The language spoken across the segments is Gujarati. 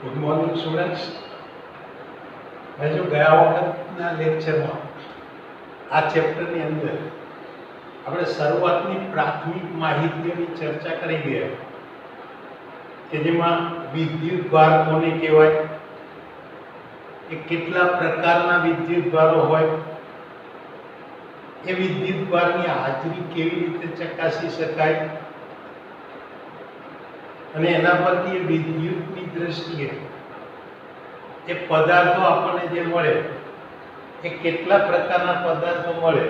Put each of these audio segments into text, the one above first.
Good morning students. જો ગયા વખતના લેક્ચરમાં આ ચેપ્ટરની અંદર આપણે શરૂઆતની પ્રાથમિક માહિતીઓની ચર્ચા કરી ગયા કે જેમાં વિદ્યુત ભાર કોને કહેવાય, એ કેટલા પ્રકારના વિદ્યુત ભારો હોય, એ વિદ્યુત ભારની હાજરી કેવી રીતે ચકાસી શકાય અને એના પરથી વિદ્યુતની દ્રષ્ટિએ એ પદાર્થો આપણને જે મળે એ કેટલા પ્રકારના પદાર્થો મળે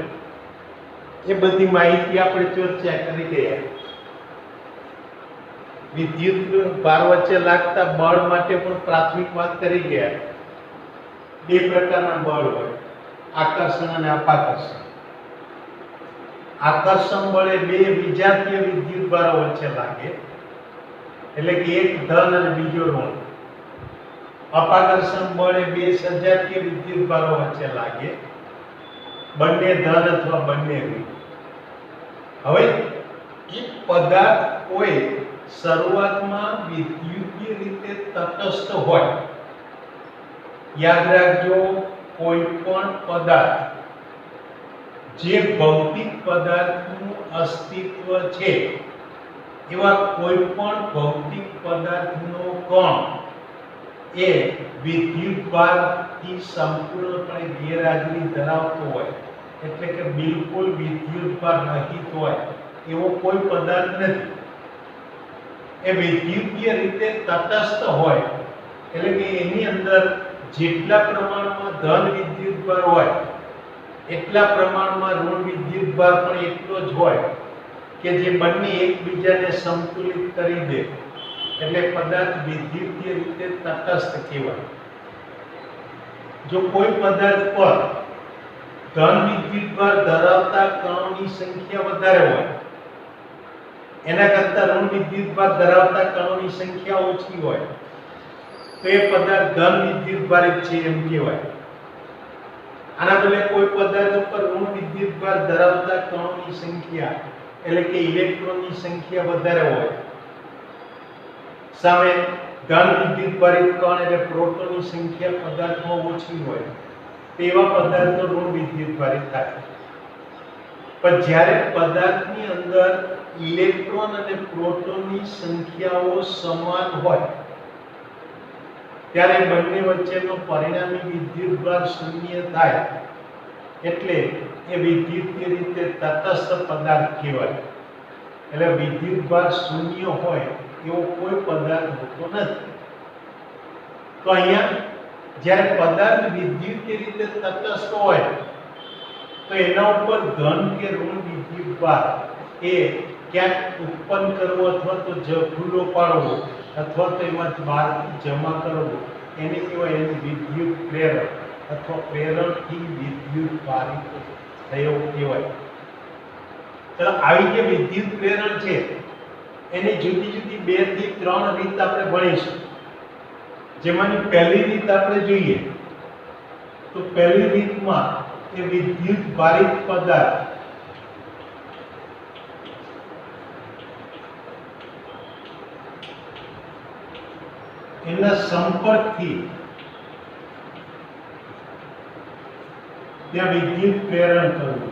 એ બધી માહિતી આપણે ચર્ચા કરી ગયા. વિદ્યુત ભાર વચ્ચે લાગતા બળ માટે પણ પ્રાથમિક વાત કરી ગયા. બે પ્રકારના બળ હોય, આકર્ષણ અને અપાકર્ષણ. આકર્ષણ બળે બે વિજાતીય વિદ્યુત ભારો વચ્ચે લાગે, એટલે કે એક ધન અને બીજો ઋણ. અપાકર્ષણ બળે બે સજાતીય વિદ્યુત ભારો વચ્ચે લાગે, બંને ધન અથવા બંને ઋણ. હવે એક પદાર્થ કોઈ શરૂઆતમાં વિદ્યુતીય રીતે તટસ્થ હોય, યાદ રાખજો, કોઈ પણ પદાર્થ જે ભૌતિક પદાર્થનું અસ્તિત્વ છે એવા કોઈ પણ ભૌતિક પદાર્થનો કણ એ વિદ્યુત ભારથી સંપૂર્ણપણે ગેરહાજરી ધરાવતો હોય, એટલે કે બિલકુલ વિદ્યુત ભાર રહિત હોય એવો કોઈ પદાર્થ નથી. એ વિદ્યુતીય રીતે તટસ્થ હોય, એટલે કે એની અંદર જેટલા પ્રમાણમાં ધન વિદ્યુત ભાર હોય એટલા પ્રમાણમાં ઋણ વિદ્યુત ભાર પણ એટલો જ હોય કે જે બંને એકબીજાને સંતુલિત કરી દે, એટલે પદાર્થ વિદ્યુતીય રીતે તટસ્થ કહેવાય. જો કોઈ પદાર્થ પર ધન વિદ્યુત ભાર ધરાવતા કણોની સંખ્યા વધારે હોય, એના કરતા ઋણ વિદ્યુત ભાર ધરાવતા કણોની સંખ્યા ઓછી હોય, તો એ પદાર્થ ધન વિદ્યુત ભારિત છે એમ કહેવાય. આના બદલે કોઈ પદાર્થ ઉપર ઋણ વિદ્યુત ભાર ધરાવતા કણોની સંખ્યા, એટલે કે ઇલેક્ટ્રોનની સંખ્યા વધારે હોય, સામે ધન વિદ્યુત ભારિત કણ એટલે પ્રોટોનની સંખ્યા પદાર્થમાં ઓછી હોય, તેવા પદાર્થો ઋણ વિદ્યુત ભારિત થાય. પણ જ્યારે પદાર્થની અંદર ઇલેક્ટ્રોન અને પ્રોટોનની સંખ્યાઓ સમાન હોય ત્યારે બંને વચ્ચેનો પરિણામી વિદ્યુત ભાર શૂન્ય થાય, એટલે એ વિદ્યુતીય રીતે તટસ્થ પદાર્થ કહેવાય. એટલે વિદ્યુત ભાર શૂન્ય હોય એવો કોઈ પદાર્થ હોતો નથી. તો અહીંયા જ્યારે પદાર્થ વિદ્યુતીય રીતે તટસ્થ હોય તો એના ઉપર ધન કે ઋણ વિદ્યુત ભાર એ ક્યાંક ઉત્પન્ન કરવો અથવા તો ખુલ્લો પાડવો અથવા તો એમાં બહારથી જમા કરવો, એને કહેવાય એની વિદ્યુત પ્રેરણ અથવા પ્રેરણથી વિદ્યુત ભારિત થયો કહેવાય. તો આવી જે વિદ્યુત પ્રેરણ છે એની જુદી જુદી 2 થી 3 રીત આપણે ભણીશું. જેમાંની પહેલી રીત આપણે જોઈએ તો પહેલી રીતમાં એ વિદ્યુત ભારિત પદાર્થ એના સંપર્કથી ત્યાં વિદ્યુત પ્રેરણ કરવું.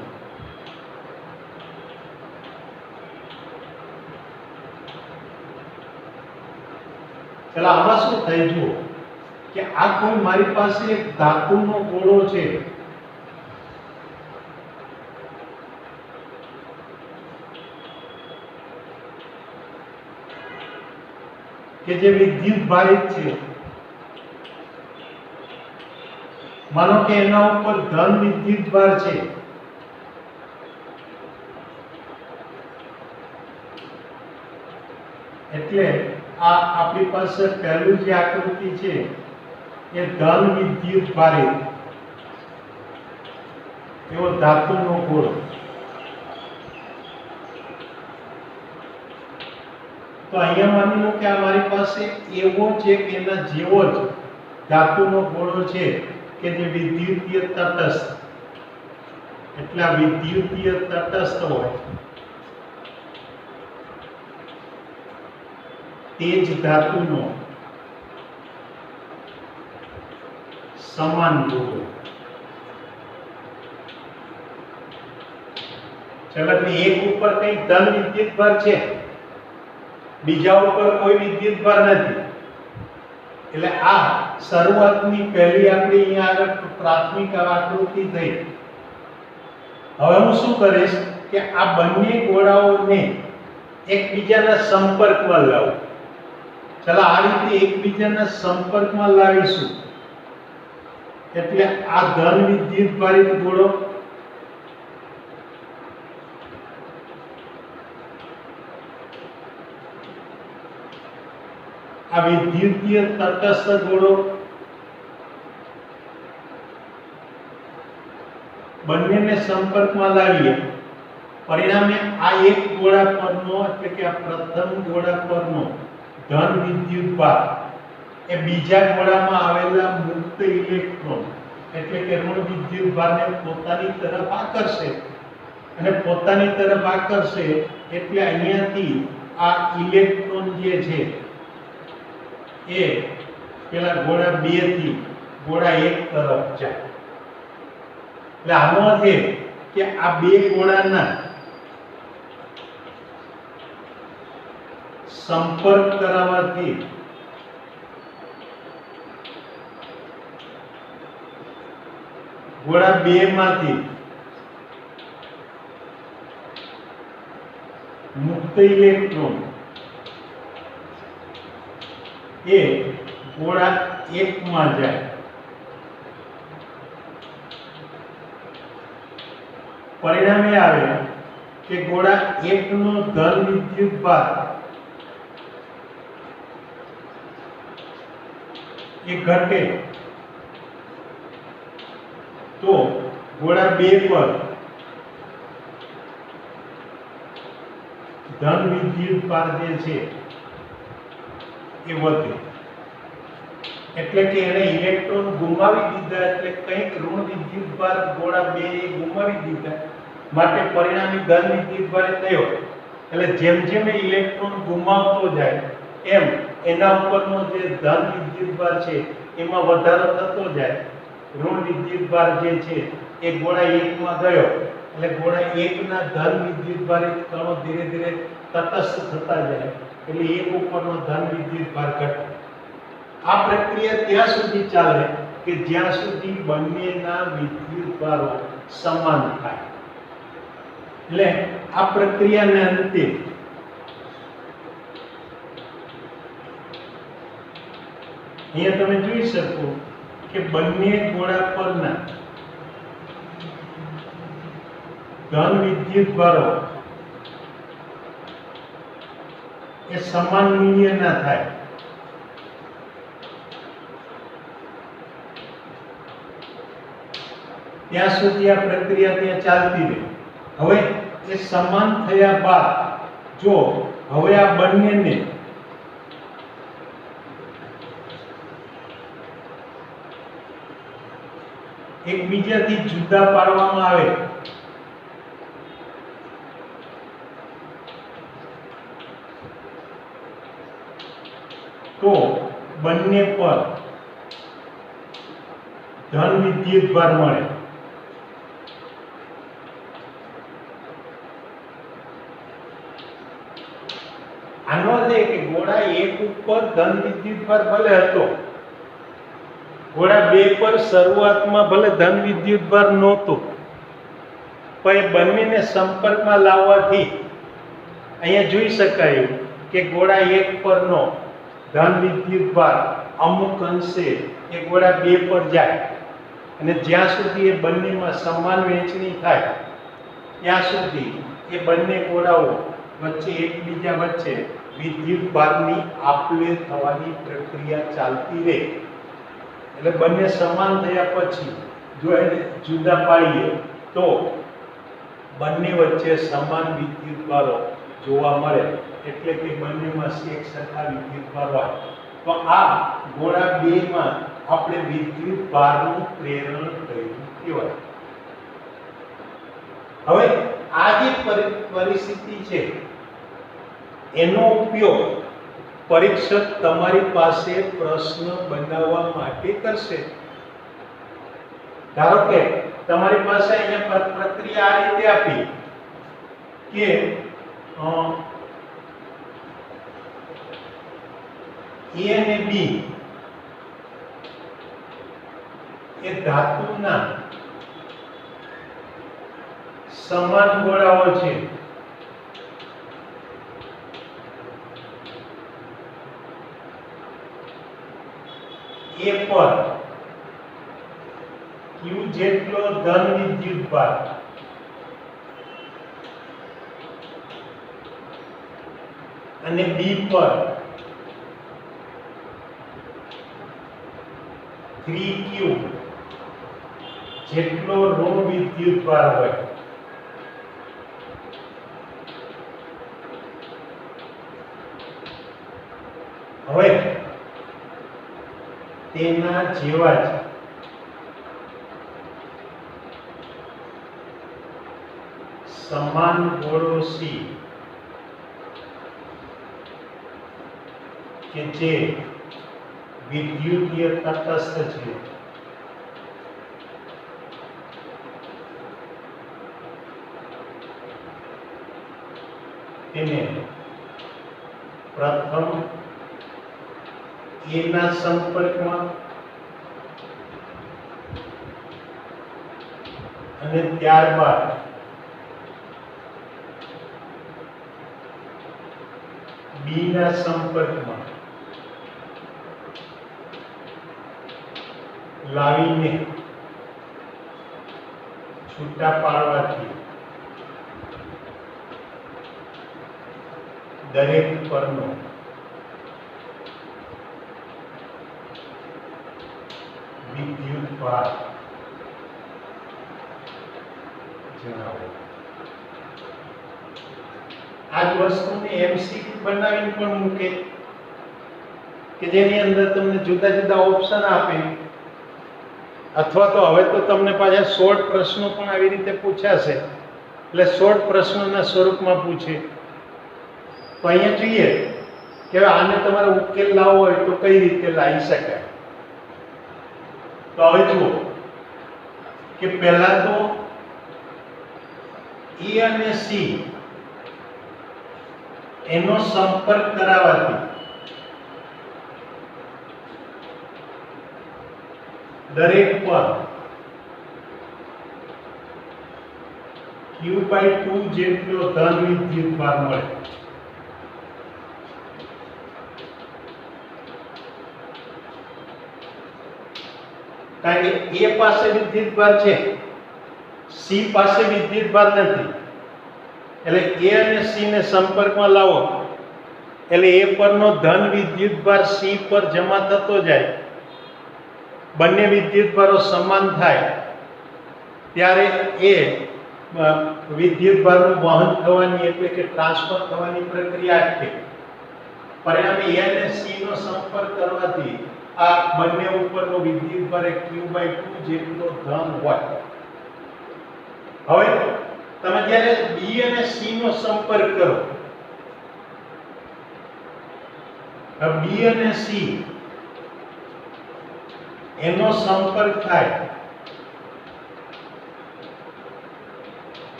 ચાલો આમાં શું થાય જુઓ કે આ કોઈ મારી પાસે એક ધાતુનો ગોળો છે, કે જે વિદ્યુત ભારિત છે. માનો કે એના ઉપર ધન વિદ્યુત ભાર છે, એટલે આ આપણી પાસે પહેલું જે આકૃતિ છે એ ધન વિદ્યુત ભારિત એવો ધાતુનો ગોળો. તો અહીંયા માની લો કે આ મારી પાસે એવો છે કે એના જેવો જ ધાતુનો ગોળો છે કે જે વિદ્યુતીય તટસ્થ, એટલે આ વિદ્યુતીય તટસ્થ હોય તે જ ધાતુનો સમાન ગોળો. ચલો એટલે એક ઉપર કઈ ધન વિદ્યુતભાર છે, બીજા ઉપર કોઈ વિદ્યુતભાર નથી. એટલે આ શરૂઆતની પહેલી આપણી અહીંયા આગળ પ્રાથમિક આકૃતિ થઈ. હવે હું શું કરીશ કે આ બંને ગોળાઓને એકબીજાના સંપર્કમાં લાવું. ચાલો આ રીતે એકબીજાના સંપર્કમાં લાવીશું એટલે આ ધન વિદ્યુતભારિત ગોળો આ વિદ્યુતીય તટસ્થ ગોળો બંનેને સંપર્કમાં લાવીએ, પરિણામે આ એક ગોળા પરનો એટલે કે આ પ્રથમ ગોળા પરનો ધન વિદ્યુતભાર એ બીજા ગોળામાં આવેલા મુક્ત ઇલેક્ટ્રોન એટલે કે ઋણ વિદ્યુતભારને પોતાની તરફ આકર્ષે અને પોતાની તરફ આકર્ષે એટલે અહીંયાથી આ ઇલેક્ટ્રોન જે છે એ પેલા ગોળા 2 થી ગોળા 1 તરફ જાય. એટલે આનો અર્થ એ કે આ બે ગોળાના સંપર્ક કરાવવાથી ગોળા 2 માંથી મુક્ત ઇલેક્ટ્રોન એ ગોળા 1 માં જાય. પરિણામે આવે કે ગોળા 1 નો ધન વિદ્યુતભાર એ ઘટે તો ગોળા 2 પર ધન વિદ્યુતભાર જે છે એ વધે. એટલે કે એને ઇલેક્ટ્રોન ગુમાવી દીધા એટલે કંઈક ઋણ વિદ્યુતભાર ગોળા 2 એ ગુમાવી દીધા, માટે પરિણામી ધન વિદ્યુતભાર થયો. એટલે જેમ જેમ ઇલેક્ટ્રોન ગુમાવતો જાય એમ એના ઉપરનો જે ધન વિદ્યુતભાર છે એમાં વધારો થતો જાય. ઋણ વિદ્યુતભાર જે છે એ ગોળા 1 માં ગયો એટલે ગોળા 1 ના ધન વિદ્યુતભારિત કણો ધીરે ધીરે તટસ્થ થતા જાય એટલે 1 ઉપરનો ધન વિદ્યુતભાર ઘટે. આ પ્રક્રિયા ત્યાં સુધી ચાલે કે જ્યાં સુધી બંનેના વિદ્યુતભારો સમાન થાય. એટલે આ પ્રક્રિયાને અંતે અહીંયા તમે જોઈ શકો કે બંને ગોળા પરના ધન વિદ્યુતભારો એ સમાન મૂલ્યના થાય. ત્યાં સુધી આ પ્રક્રિયા ત્યાં ચાલતી રહે. હવે એ સમાન થયા બાદ જો હવે આ બંનેને એકબીજાથી જુદા પાડવામાં આવે તો બંને પર ધન વિદ્યુતભાર મળે. આનો અર્થ એ કે ગોળા 1 ઉપર ધન વિદ્યુતભાર ભલે હતો, ગોળા 2 પર શરૂઆતમાં ભલે ધન વિદ્યુતભાર નહોતો, પણ એ બંનેને સંપર્કમાં લાવવાથી અહીંયા જોઈ શકાય કે ગોળા 1 પરનો ધન વિદ્યુતભાર અમુક અંશે એ ગોળા 2 પર જાય અને જ્યાં સુધી એ બંનેમાં સમાન વહેંચણી થાય ત્યાં સુધી એ બંને ગોળાઓ વચ્ચે એકબીજા વચ્ચે વિદ્યુતભારની આપ-લે થવાની પ્રક્રિયા ચાલતી રહે. એટલે બંને સમાન થયા પછી જો એને જુદા પાડીએ તો બંને વચ્ચે સમાન વિદ્યુતભારો જોવા મળે. એટલે કે બંનેમાં એક સરખા વિદ્યુતભાર હોય તો આ ગોળા 2 માં આપણે વિદ્યુતભારનું પ્રેરણ કર્યું કહેવાય. હવે આ જે પરિસ્થિતિ છે એનો ઉપયોગ પરીક્ષક તમારી પાસે પ્રશ્ન બનાવવા માટે કરશે. ધારો કે તમારી પાસે અહીંયા પ્રક્રિયા આ રીતે આપી કે A અને B એ ધાતુના સમાન ગોળાઓ છે. A પર Q જેટલો ધન વિદ્યુતભાર અને B પર 3Q જેટલો ઋણ વિદ્યુતભાર હોય. હવે તેના જેવા જ સમાન ગોળો C કે જે વિદ્યુતીય તટસ્થ છે તેને પ્રથમ A ના સંપર્કમાં અને ત્યારબાદ B ના સંપર્કમાં લાવીને છૂટા પાડવાથી દરેક પરનો વિદ્યુતભાર જણાવો. આ જ વસ્તુને MCQ બનાવીને પણ મૂકે કે જેની અંદર તમને જુદા જુદા ઓપ્શન આપે, અથવા તો હવે તો તમને પાછા શોર્ટ પ્રશ્નો પણ આવી રીતે પૂછાશે, એટલે શોર્ટ પ્રશ્નોના સ્વરૂપમાં પૂછે. તો અહીંયા જોઈએ કે આને તમારે ઉકેલ લાવવો હોય તો કઈ રીતે લાવી શકાય. તો હવે જુઓ કે પહેલા તો A અને C એનો સંપર્ક કરાવવાથી દરેક પર Q/2 જેટલો ધન વિદ્યુતભાર મળે. કારણ કે A પાસે વિદ્યુતભાર છે, C પાસે વિદ્યુતભાર નથી, એટલે A અને C ને સંપર્કમાં લાવો એટલે A પરનો ધન વિદ્યુતભાર C પર જમા થતો જાય, બંને વિદ્યુતભારો સમાન થાય ત્યારે એ વિદ્યુતભારનું વહન થવાની એટલે કે ટ્રાન્સફર થવાની પ્રક્રિયા અટકે. પરિણામે A અને C નો સંપર્ક કરવાથી આ બંને ઉપરનો વિદ્યુતભાર Q/2 જેટલો ધન હોય. હવે તમે જ્યારે B અને C નો સંપર્ક કરો, B અને C એનો સંપર્ક થાય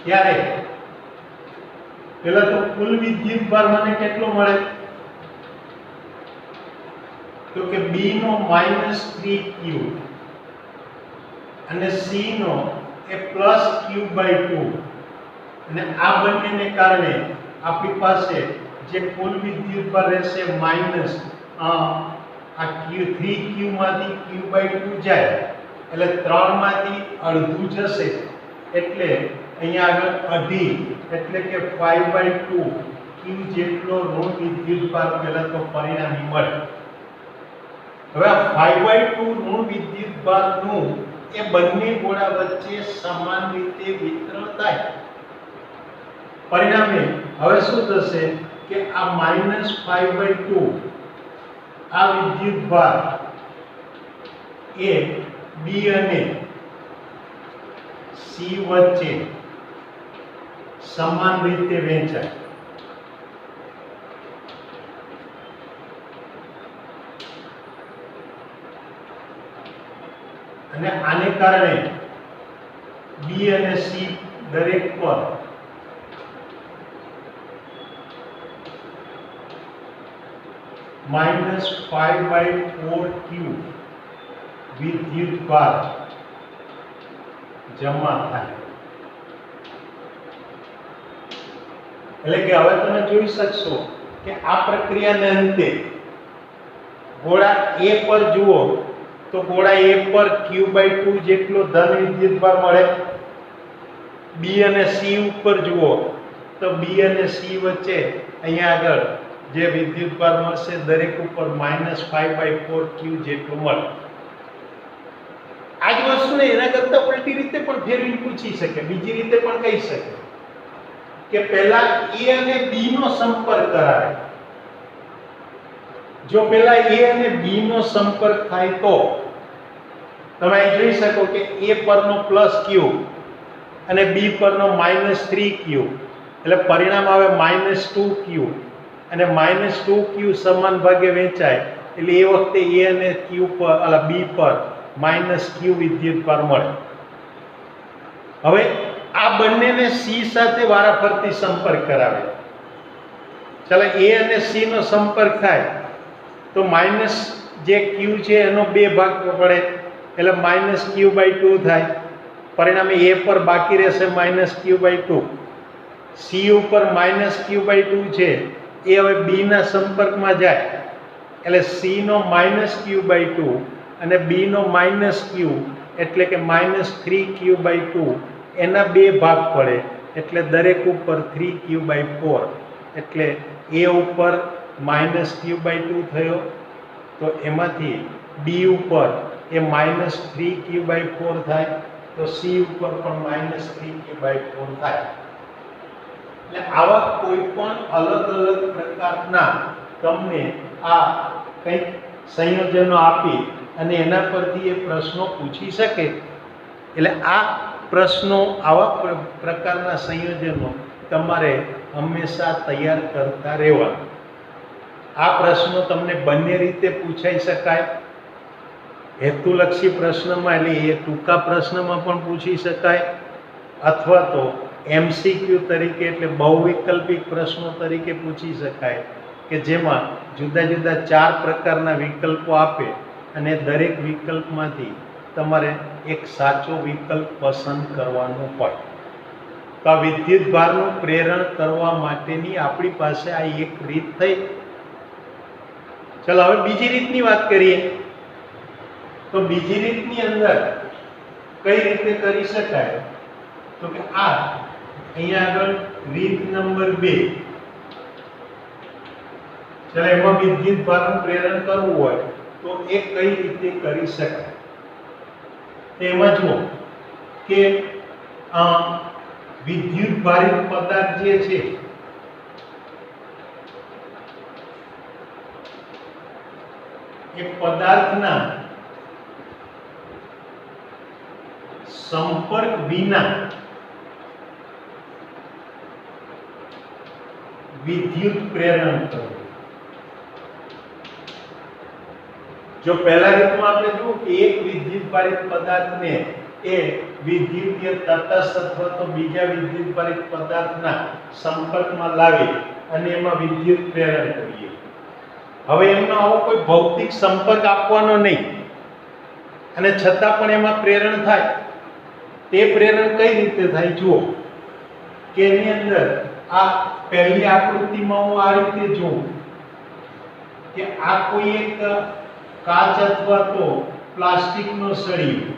ત્યારે પેલા તો કુલ વિદ્યુતભાર મને કેટલો મળે, તો કે B નો -3Q અને C નો એ +Q/2, અને આ બંનેને કારણે આપણી પાસે જે કુલ વિદ્યુતભાર રહેશે માઈનસ આ 3Q માંથી Q/2 જાય એટલે 3 માંથી અડધું જશે, એટલે અહીંયા આગળ અઢી એટલે કે 5/2 Q જેટલો ઋણ વિદ્યુતભાર પહેલા તો પરિણામી મળે. હવે આ 5/2 ઋણ વિદ્યુતભારનું એ બંને ગોળા વચ્ચે સમાન રીતે વિતરણ થાય. પરિણામે હવે શું થશે કે આ -5/2 આ વિદ્યુતભાર એ B અને C વચ્ચે સમાન રીતે વહેંચાય. અને આને કારણે બી અને સી દરેક પર -5/4 વિદ્યુત ભાર જમા થાય. એટલે કે હવે તમે જોઈ શકશો કે આ પ્રક્રિયાને અંતે ગોળા A પર જુઓ તો ગોળા A પર q/2 જેટલો ધન વિદ્યુત ભાર મળે. B અને C ઉપર જુઓ તો B અને C વચ્ચે અહીંયા આગળ જે વિદ્યુત ભાર મળશે દરેક ઉપર -5/4 જેટલો મળે. આ જ વસ્તુને એના કરતા ઉલટી રીતે પણ ફેરવી પૂછી શકે, બીજી રીતે પણ કહી શકે કે પહેલા A અને B નો સંપર્ક કરાવે. જો પહેલા A અને B નો સંપર્ક થાય તો તમે અહીં જોઈ શકો કે A પરનો +q અને B પરનો -3q, એટલે પરિણામ આવે -2q અને -2q સમાન ભાગે વહેંચાય એટલે એ વખતે A અને q પર B પર -q વિદ્યુત ભાર મળે. હવે આ બંનેને C સાથે વારાફરતી સંપર્ક કરાવે. ચાલો A અને C નો સંપર્ક થાય તો માઇનસ જે q છે એનો 2 ભાગ પડે એટલે -q/2 થાય. પરિણામે A પર બાકી રહેશે -q/2. C ઉપર -q/2 છે એ હવે B ના સંપર્કમાં જાય એટલે C નો -q/2 અને B નો -q એટલે કે -3q/2 એના 2 ભાગ પડે એટલે દરેક ઉપર 3q/4 એટલે A ઉપર -q/2 થયો તો એમાંથી B ઉપર એ -3q/4 થાય તો C ઉપર પણ -3q/4 થાય. એટલે આવા કોઈ પણ અલગ અલગ પ્રકારના તમને આ કંઈક સંયોજનો આપી અને એના પરથી એ પ્રશ્નો પૂછી શકે. એટલે આ પ્રશ્નો આવા પ્રકારના સંયોજનો તમારે હંમેશા તૈયાર કરતા રહેવાનું. આ પ્રશ્નો તમને બંને રીતે પૂછાઈ શકાય. હેતુલક્ષી પ્રશ્નમાં એટલે એ ટૂંકા પ્રશ્નમાં પણ પૂછી શકાય અથવા તો MCQ તરીકે એટલે બહુવિકલ્પિક પ્રશ્નો તરીકે પૂછી શકાય કે જેમાં જુદા જુદા 4 પ્રકારના વિકલ્પો આપે અને દરેક વિકલ્પમાંથી તમારે એક સાચો વિકલ્પ પસંદ કરવાનો હોય. તો આ વિદ્યુત ભારનું પ્રેરણ કરવા માટેની આપણી પાસે આ એક રીત થઈ. ચલો હવે બીજી રીતની વાત કરીએ. તો બીજી રીતની અંદર કઈ રીતે કરી શકાય તો કે આ અહીંયા આગળ રીત નંબર 2. ચલો એમાં વિદ્યુત ભારનું પ્રેરણ કરવું હોય તો એ કઈ રીતે કરી શકાય. તેમાં જુઓ કે વિદ્યુત ભારિત પદાર્થ જે છે એ પદાર્થના સંપર્ક વિના વિદ્યુત પ્રેરણ કરવું. જો પહેલા રીતમાં આપણે જોયું કે એક વિદ્યુત ભારિત પદાર્થને એ વિદ્યુતીય તટસ્થ અથવા તો બીજા વિદ્યુત ભારિત પદાર્થના સંપર્કમાં લાવી અને એમાં વિદ્યુત પ્રેરણ કરીએ. હવે એમનો આવો કોઈ ભૌતિક સંપર્ક આપવાનો નહીં અને છતાં પણ એમાં પ્રેરણ થાય. તે પ્રેરણ કઈ રીતે થાય જુઓ કે એની અંદર આ પહેલી આકૃતિમાં હું આ રીતે જોઉં કે આ કોઈ એક કાચ અથવા તો પ્લાસ્ટિકનો સળિયો,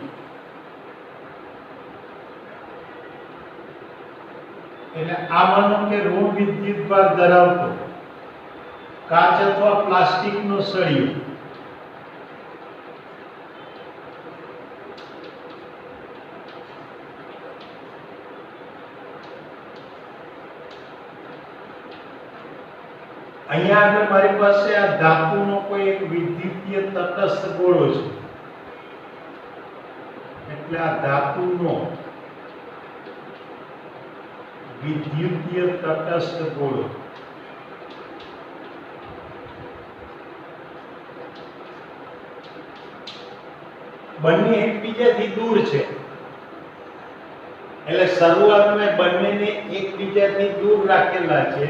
એટલે આ માનો કે ઋણ વિદ્યુત ભાર ધરાવતો કાચ અથવા પ્લાસ્ટિકનો સળિયો અહીંયા આગળ મારી પાસે આ ધાતુનો કોઈ એક વિદ્યુતીય તટસ્થ ગોળો છે. એટલે આ ધાતુનો વિદ્યુતીય તટસ્થ ગોળો બંને એકબીજાથી દૂર છે. એટલે શરૂઆતમાં બંનેને એકબીજાથી દૂર રાખેલા છે,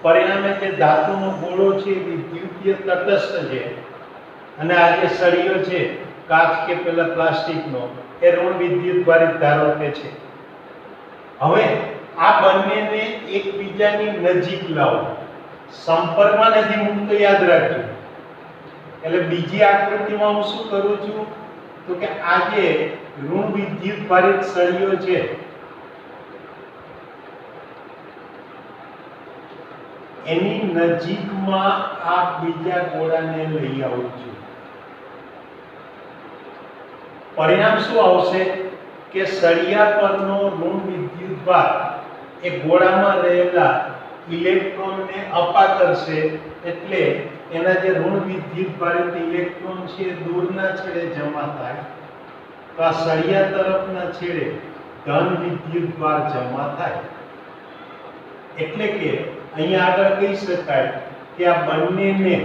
પરિણામે જે ધાતુનો ગોળો છે એ વિદ્યુતીય તટસ્થ છે અને આ જે સળિયો છે કાચ કે પેલા પ્લાસ્ટિકનો એ ઋણ વિદ્યુત ભારિત ધારકે છે. હવે આ બંનેને એકબીજાની નજીક લાવો, સંપર્કમાં નથી મૂકતો, યાદ રાખજો. એટલે બીજી આકૃતિમાં હું શું કરું છું તો કે આ જે ઋણ વિદ્યુત ભારિત સળિયો છે એની નજીકમાં આ બીજા ગોળાને લઈ આવું છું. પરિણામ શું આવશે કે સળિયા પરનો ઋણ વિદ્યુત ભાર એ ગોળામાં રહેલા ઇલેક્ટ્રોનને અપા કરશે, એટલે એના જે ઋણ વિદ્યુત ભારિત ઇલેક્ટ્રોન છે દૂરના છેડે જમા થાય, તો આ સળિયા તરફના છેડે ધન વિદ્યુત ભાર જમા થાય. એટલે કે અહીંયા આગળ કહી શકાય કે આ બંનેને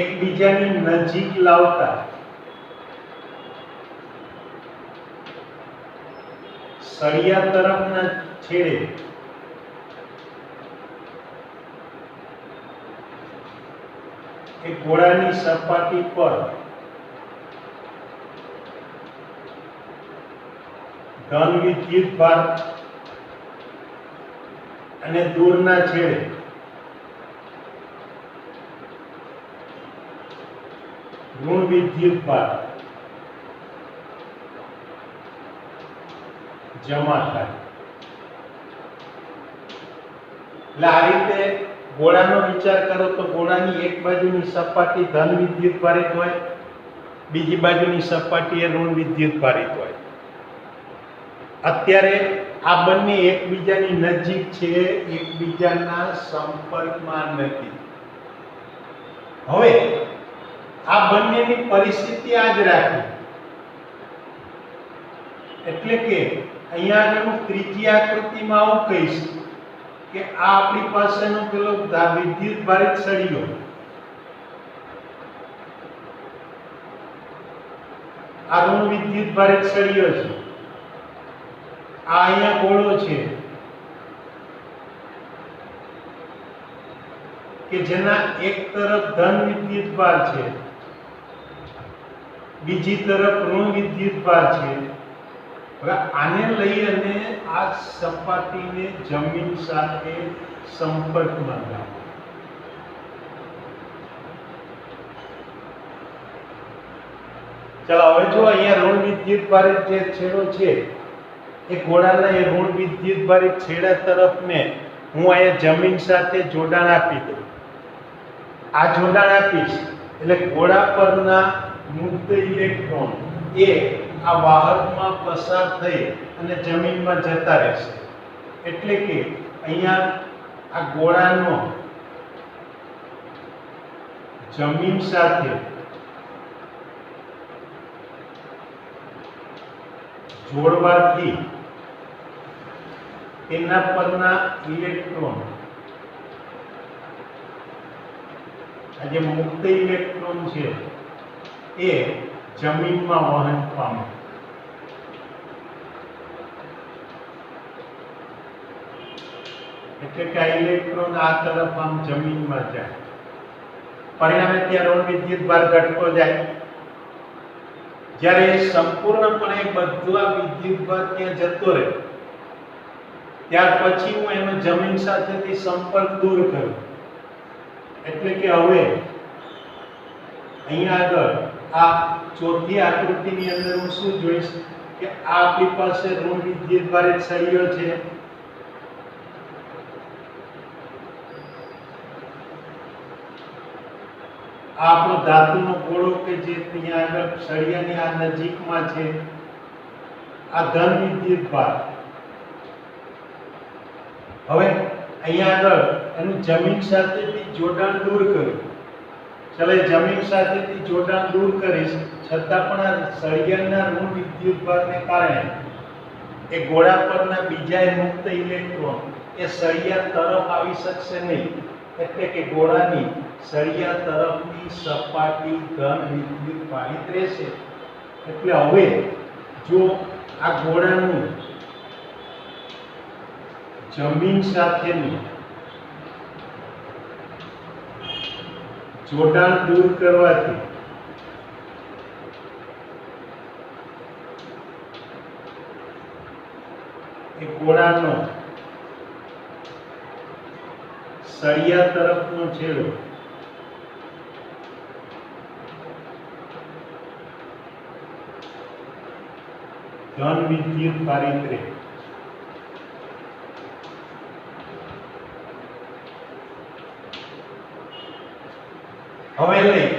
એકબીજાની નજીક લાવતા સળિયા તરફના છેડે એ ગોળાની સપાટી પર ધન વિદ્યુત ભાર અને દૂરના છેડે ઋણ વિદ્યુત ભાર જમા થાય. એટલે આ રીતે ગોળાનો વિચાર કરો તો ગોળાની એક બાજુની સપાટી ધન વિદ્યુત ભારિત હોય, બીજી બાજુની સપાટી એ ઋણ વિદ્યુત ભારિત હોય. અત્યારે આ બંને એકબીજાની નજીક છે, એકબીજાના સંપર્કમાં નથી. હવે આ બંનેની પરિસ્થિતિ આ જ રાખી, એટલે કે અહીંયા આગળ હું ત્રીજી આકૃતિમાં આવું કહીશ કે આ આપણી પાસેનો પેલો વિદ્યુત ભારિત સળિયો, આ ઋણ વિદ્યુત ભારિત સળિયો છે, આ અહીંયા ગોળો છે કે જેના એક તરફ ધન વિદ્યુત ભાર છે, બીજી તરફ ઋણ વિદ્યુત ભાર છે. હવે આને લઈ અને આ સપાટીને જમીન સાથે સંપર્કમાં લાવો. ચાલો હવે જો અહીંયા ઋણ વિદ્યુત ભારિત જે છેડો છે એ ગોળાના એ ઋણ વિદ્યુત ભારિત છેડા તરફને હું અહીંયા જમીન સાથે જોડાણ આપી દઉં. આ જોડાણ આપીશ એટલે ગોળા પરના મુક્ત ઇલેક્ટ્રોન એ આ વાહકમાં પસાર થઈ અને જમીનમાં જતા રહેશે. એટલે કે અહીંયા આ ગોળાનો જમીન સાથે જોડવાથી તેના પરના ઇલેક્ટ્રોન, આ જે મુક્ત ઇલેક્ટ્રોન છે એ જમીનમાં વહન પામે. એટલે કે આ ઇલેક્ટ્રોન આ તરફ આમ જમીનમાં જાય, પરિણામે ત્યાં ઋણ વિદ્યુત ભાર ઘટતો જાય. જ્યારે સંપૂર્ણપણે બધું આ વિદ્યુત ભાર ત્યાં જતો રહે ત્યાર પછી હું એનો જમીન સાથેથી સંપર્ક દૂર કરું. એટલે કે હવે અહીંયા આગળ આ ચોથી આકૃતિની અંદર હું શું જોઈશ કે આ આપણી પાસે ઋણ વિદ્યુત ભારિત સળિયો છે, આ આપણો ધાતુનો ગોળો કે જે અહીંયા આગળ સળિયાની આ નજીકમાં છે, આ ધન વિદ્યુત ભાર. હવે અહીંયા આગળ એનું જમીન સાથેથી જોડાણ દૂર કર્યું. ચાલો જમીન સાથેથી જોડાણ દૂર કરીશ, છતાં પણ આ સળિયાના ઋણ વિદ્યુત ભારને કારણે એ ગોળા પરના બીજા મુક્ત ઇલેક્ટ્રોન એ સળિયા તરફ આવી શકશે નહીં. એટલે કે ગોળાની સળિયા તરફની સપાટી ધન વિદ્યુત ભારિત રહેશે એટલે હવે જો આ ગોળાનું જમીન સાથેનું જોડાણ દૂર કરવાથી એ ગોળાનો સળિયા તરફનો છેડો ધન વિદ્યુત ભારિત રહે. હવે લઈ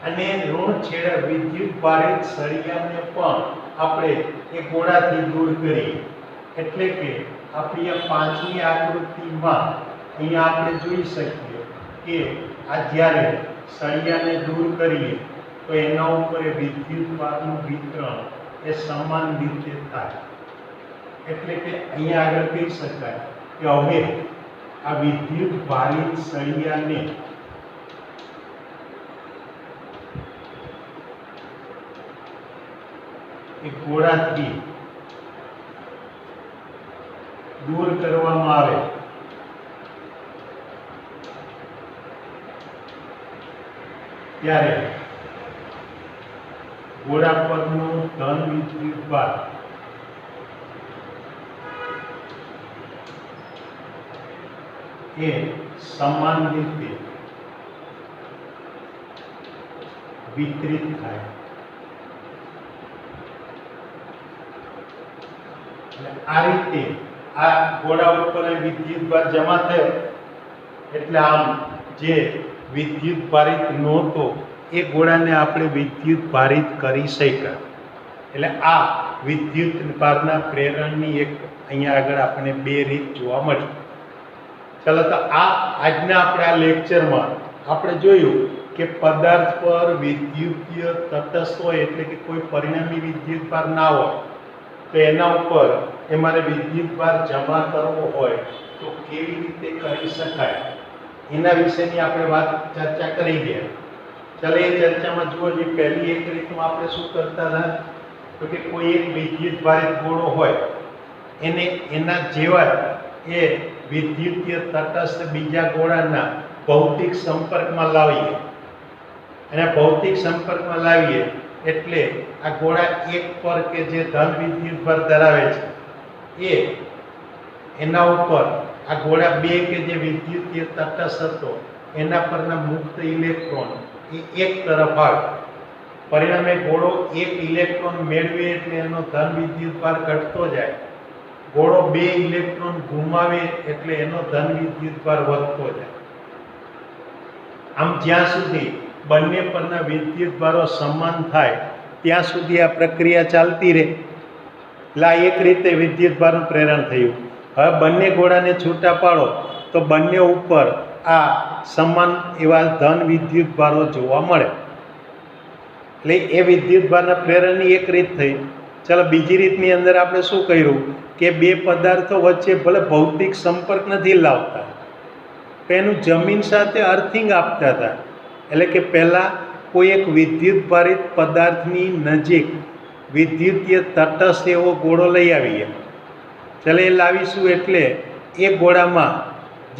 અને ઋણ છેડા વિદ્યુત ભારિત સળિયાને પણ આપણે એ ગોળાથી દૂર કરીએ. એટલે કે આપણી આ પાંચમી આકૃતિમાં અહીંયા આપણે જોઈ શકીએ કે આ જ્યારે સળિયાને દૂર કરીએ તો એના ઉપર વિદ્યુત ભારનું વિતરણ એ સમાન રીતે થાય. એટલે કે અહીંયા આગળ કહી શકાય કે હવે આ વિદ્યુત ભારિત સળિયાને એ ગોળાથી દૂર કરવામાં આવે ત્યારે ગોળા પરનું ધન વિદ્યુત ભાર એ સમાન રીતે વિતરિત થાય. આ રીતે આ ગોળા ઉપર વિદ્યુત ભાર જમા થયો એટલે આમ જે વિદ્યુત ભારિત નહોતો એ ગોળાને આપણે વિદ્યુત ભારિત કરી શક્યા. એટલે આ વિદ્યુત ભારના પ્રેરણની એક અહીંયા આગળ આપણને બે રીત જોવા મળી. ચાલો તો આજના આપણા લેક્ચરમાં આપણે જોયું કે પદાર્થ પર વિદ્યુતીય તટસ્થ હોય એટલે કે કોઈ પરિણામી વિદ્યુત ભાર ના હોય તો એના ઉપર મારે વિદ્યુત ભાર જમા કરવો હોય તો કેવી રીતે કરી શકાય એના વિશેની આપણે ચર્ચા કરી ગયા. ચાલો એ ચર્ચામાં જુઓ, જે પહેલી એક રીતમાં આપણે શું કરતા હતા તો કે કોઈ એક વિદ્યુત ભારિત ગોળો હોય એને એના જેવા એ વિદ્યુતીય તટસ્થ બીજા ગોળાના ભૌતિક સંપર્કમાં લાવીએ અને ભૌતિક સંપર્કમાં લાવીએ એટલે આ ગોળા એક પર કે જે ધન વિદ્યુત ભાર ધરાવે છે એના ઉપર આ ગોળા બે કે જે વિદ્યુતીય તટસ્થ હતો એના પરના મુક્ત ઇલેક્ટ્રોન એ એક તરફ આવે. પરિણામે ગોળો એક ઇલેક્ટ્રોન મેળવે એટલે એનો ધન વિદ્યુત ભાર ઘટતો જાય. ગોળો બે ઇલેક્ટ્રોન ગુમાવે એટલે એનો ધન વિદ્યુત ભાર વધતો જાય. આમ જ્યાં સુધી બંને પરના વિદ્યુત ભારો સમાન થાય ત્યાં સુધી આ પ્રક્રિયા ચાલતી રહે. એટલે આ એક રીતે વિદ્યુત ભારનું પ્રેરણ થયું. હવે બંને ગોળાને છૂટા પાડો તો બંને ઉપર આ સમાન એવા ધન વિદ્યુત ભારો જોવા મળે. એટલે એ વિદ્યુત ભારના પ્રેરણની એક રીત થઈ. ચાલો બીજી રીતની અંદર આપણે શું કર્યું કે બે પદાર્થો વચ્ચે ભલે ભૌતિક સંપર્ક નથી લાવતા પણ એનું જમીન સાથે અર્થિંગ આપતા હતા. એટલે કે પહેલાં કોઈ એક વિદ્યુત ભારિત પદાર્થની નજીક વિદ્યુતીય તટસ્થ એવો ગોળો લઈ આવીએ. ચાલો એ લાવીશું એટલે એ ગોળામાં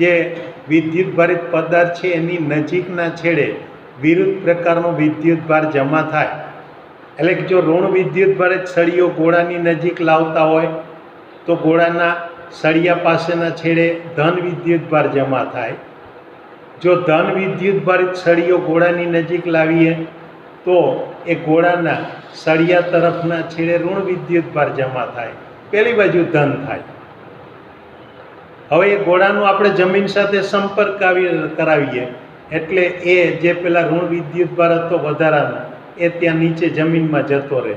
જે વિદ્યુત ભારિત પદાર્થ છે એની નજીકના છેડે વિરુદ્ધ પ્રકારનો વિદ્યુત ભાર જમા થાય. એટલે કે જો ઋણ વિદ્યુત ભારિત સળિયો ગોળાની નજીક લાવતા હોય તો ગોળાના સળિયા પાસેના છેડે ધન વિદ્યુત ભાર જમા થાય. જો ધન વિદ્યુત ભારિત સળિયો ગોળાની નજીક લાવીએ તો એ ગોળાના સળિયા તરફના છેડે ઋણ વિદ્યુત ભાર જમા થાય. પેલી બાજુ ધન થાય. હવે એ ગોળાનો આપણે જમીન સાથે સંપર્ક કરાવીએ એટલે એ જે પેલા ઋણ વિદ્યુત ભાર હતો વધારાનો એ ત્યાં નીચે જમીનમાં જતો રહે.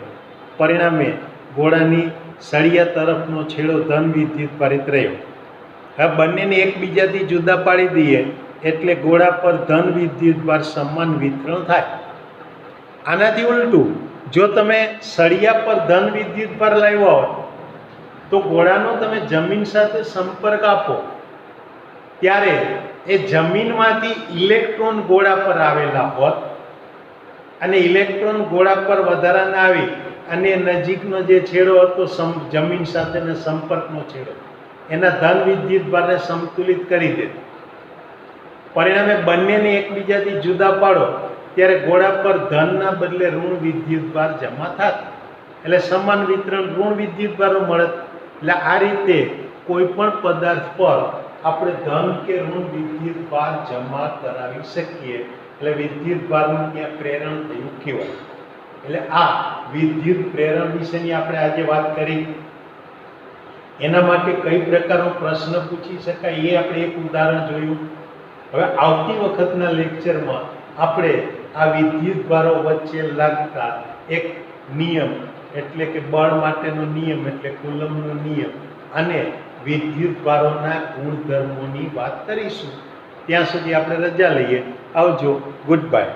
પરિણામે ગોળાની સળિયા તરફનો છેડો ધન વિદ્યુત ભારિત રહ્યો. હવે બંનેને એકબીજાથી જુદા પાડી દઈએ એટલે ગોળા પર ધન વિદ્યુત ભાર સમાન વિતરણ થાય. આનાથી ઉલટું જો તમે સળિયા પર ધન વિદ્યુત ભાર લાવ્યા હોય તો ગોળાનો તમે જમીન સાથે સંપર્ક આપો ત્યારે એ જમીનમાંથી ઇલેક્ટ્રોન ગોળા પર આવેલા હોત અને ઇલેક્ટ્રોન ગોળા પર વધારાના આવી અને નજીકનો જે છેડો હતો જમીન સાથેના સંપર્કનો છેડો એના ધન વિદ્યુત ભારને સંતુલિત કરી દે. પરિણામે બંનેને એકબીજાથી જુદા પાડો ત્યારે ગોળા પર ધનના બદલે ઋણ વિદ્યુત ભાર જમા થાય, એટલે સમાન વિતરણ ઋણ વિદ્યુત ભારો મળે. એટલે આ રીતે કોઈ પણ પદાર્થ પર આપણે ધન કે ઋણ વિદ્યુત ભાર જમા કરાવી શકીએ. એટલે વિદ્યુત ભારનું ત્યાં પ્રેરણ થયું કહેવાય. એટલે આ વિદ્યુત પ્રેરણ વિશેની આપણે આજે વાત કરી. એના માટે કઈ પ્રકારનો પ્રશ્ન પૂછી શકાય એ આપણે એક ઉદાહરણ જોયું. હવે આવતી વખતના લેક્ચરમાં આપણે આ વિદ્યુત ભારો વચ્ચે લાગતા એક નિયમ એટલે કે બળ માટેનો નિયમ એટલે કુલમ્બનો નિયમ અને વિદ્યુત ભારોના ગુણધર્મોની વાત કરીશું. ત્યાં સુધી આપણે રજા લઈએ. આવજો. Good bye.